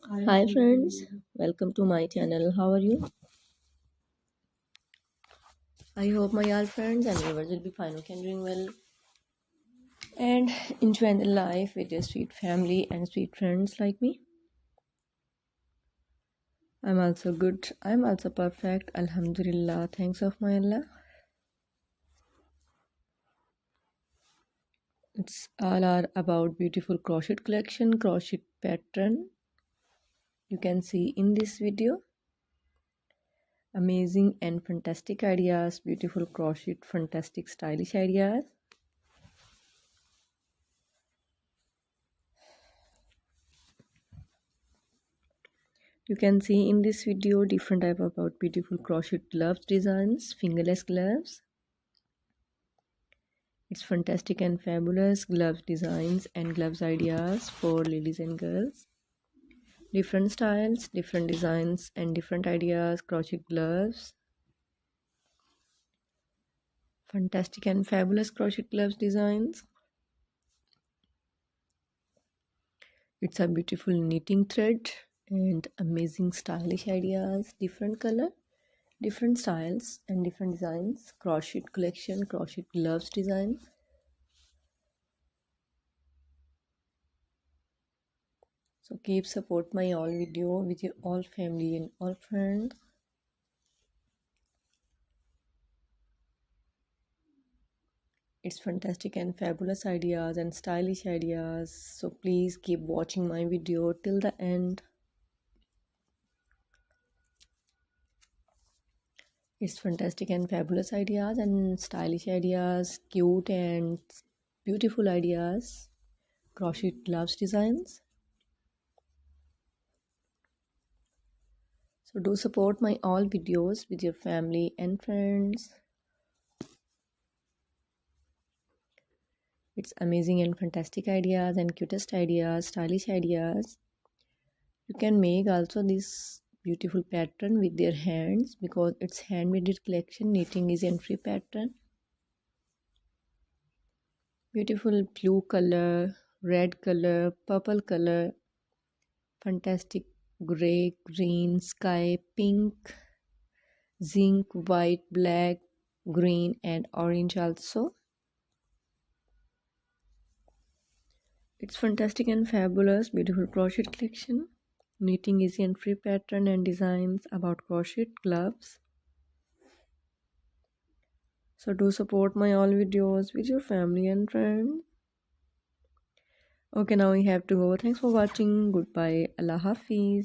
Hi friends, welcome to my channel. How are you? I hope my all friends and viewers will be fine, okay, and doing well and enjoying the life with your sweet family and sweet friends like me. I'm also good. I'm also perfect. Alhamdulillah. Thanks of my Allah. It's all are about beautiful crochet collection, crochet pattern. You can see in this video. Amazing and fantastic ideas, beautiful crochet, fantastic stylish ideas. You can see in this video different type about beautiful crochet gloves designs, fingerless gloves. It's fantastic and fabulous gloves designs and gloves ideas for ladies and girls. Different styles, different designs and different ideas, crochet gloves. Fantastic and fabulous crochet gloves designs. It's a beautiful knitting thread and amazing stylish ideas, different color, different styles and different designs, crochet collection, crochet gloves design. So keep support my all video with your all family and all friends. It's fantastic and fabulous ideas and stylish ideas. So please keep watching my video till the end. It's fantastic and fabulous ideas and stylish ideas, cute and beautiful ideas, crochet gloves designs. So do support my all videos with your family and friends. It's amazing and fantastic ideas and cutest ideas, stylish ideas. You can make also this beautiful pattern with their hands because it's handmade collection. Knitting is entry pattern. Beautiful blue color, red color, purple color, fantastic gray, green, sky, pink, zinc, white, black, green and orange also. It's fantastic and fabulous, beautiful crochet collection. Knitting easy and free pattern and designs about crochet gloves. So do support my all videos with your family and friends. Okay, now we have to go. Thanks for watching. Goodbye. Allah Hafiz.